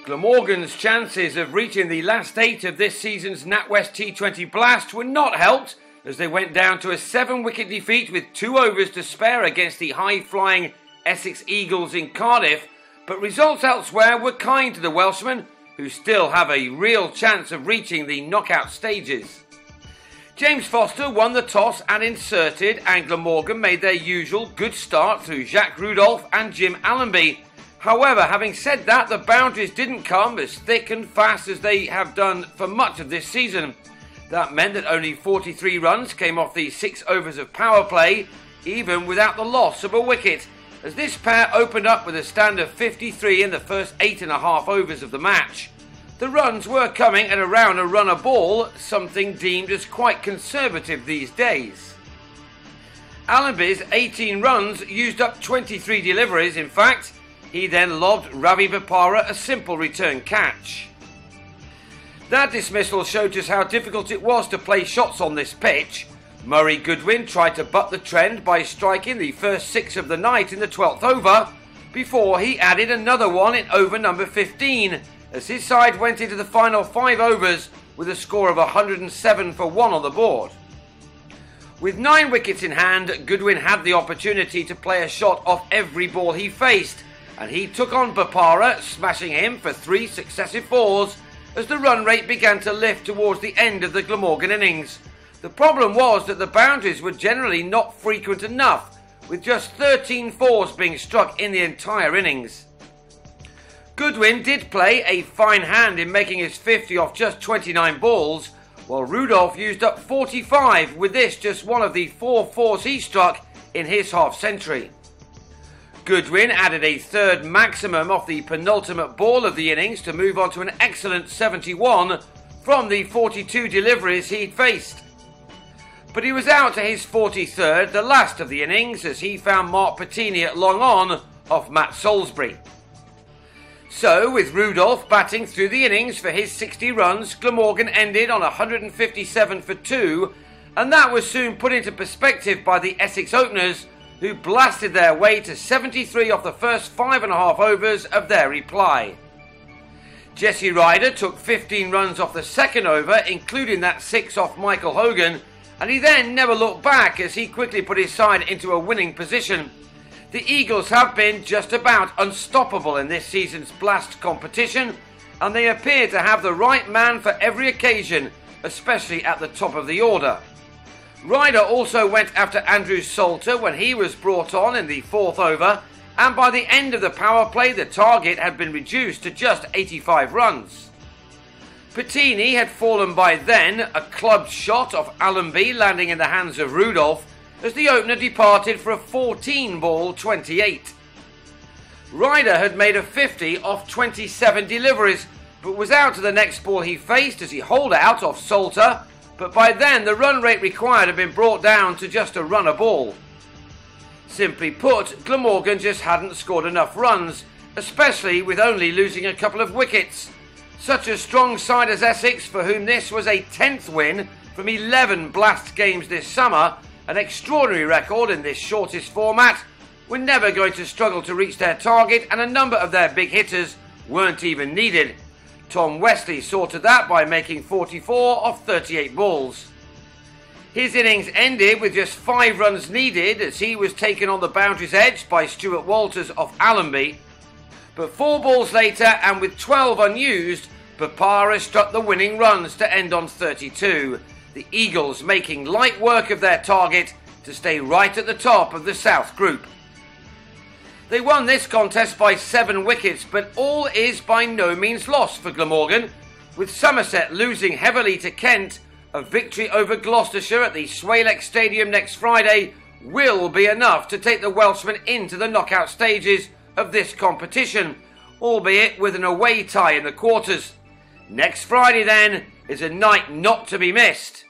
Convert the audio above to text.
Glamorgan's chances of reaching the last 8 of this season's Natwest T20 Blast were not helped as they went down to a 7-wicket defeat with 2 overs to spare against the high-flying Essex Eagles in Cardiff, but results elsewhere were kind to the Welshmen, who still have a real chance of reaching the knockout stages. James Foster won the toss and inserted, and Glamorgan made their usual good start through Jacques Rudolph and Jim Allenby. However, having said that, the boundaries didn't come as thick and fast as they have done for much of this season. That meant that only 43 runs came off the 6 overs of power play, even without the loss of a wicket, as this pair opened up with a stand of 53 in the first 8.5 overs of the match. The runs were coming at around a run a ball, something deemed as quite conservative these days. Allenby's 18 runs used up 23 deliveries, in fact. He then lobbed Ravi Bopara a simple return catch. That dismissal showed just how difficult it was to play shots on this pitch. Murray Goodwin tried to butt the trend by striking the first 6 of the night in the 12th over, before he added another one in over number 15, as his side went into the final 5 overs with a score of 107 for 1 on the board. With 9 wickets in hand, Goodwin had the opportunity to play a shot off every ball he faced, and he took on Bopara, smashing him for 3 successive 4s as the run rate began to lift towards the end of the Glamorgan innings. The problem was that the boundaries were generally not frequent enough, with just 13 4s being struck in the entire innings. Goodwin did play a fine hand in making his 50 off just 29 balls, while Rudolph used up 45, with this just one of the 4 4s he struck in his half-century. Goodwin added a 3rd maximum off the penultimate ball of the innings to move on to an excellent 71 from the 42 deliveries he'd faced. But he was out to his 43rd, the last of the innings, as he found Mark Patini at long on off Matt Salisbury. So, with Rudolph batting through the innings for his 60 runs, Glamorgan ended on 157 for 2, and that was soon put into perspective by the Essex openers, who blasted their way to 73 off the first 5.5 overs of their reply. Jesse Ryder took 15 runs off the 2nd over, including that 6 off Michael Hogan, and he then never looked back as he quickly put his side into a winning position. The Eagles have been just about unstoppable in this season's Blast competition, and they appear to have the right man for every occasion, especially at the top of the order. Ryder also went after Andrew Salter when he was brought on in the 4th over, and by the end of the power play the target had been reduced to just 85 runs. Patini had fallen by then, a clubbed shot off Allenby landing in the hands of Rudolph, as the opener departed for a 14-ball 28. Ryder had made a 50 off 27 deliveries, but was out to the next ball he faced as he holed out off Salter, but by then the run rate required had been brought down to just a run a ball. Simply put, Glamorgan just hadn't scored enough runs, especially with only losing a couple of wickets. Such a strong side as Essex, for whom this was a 10th win from 11 Blast games this summer, an extraordinary record in this shortest format, were never going to struggle to reach their target, and a number of their big hitters weren't even needed. Tom Westley saw to that by making 44 off 38 balls. His innings ended with just 5 runs needed as he was taken on the boundary's edge by Stuart Walters off Allenby. But 4 balls later, and with 12 unused, Bopara struck the winning runs to end on 32, the Eagles making light work of their target to stay right at the top of the South Group. They won this contest by 7 wickets, but all is by no means lost for Glamorgan, with Somerset losing heavily to Kent. A victory over Gloucestershire at the Swalex Stadium next Friday will be enough to take the Welshmen into the knockout stages of this competition, albeit with an away tie in the quarters. Next Friday then is a night not to be missed.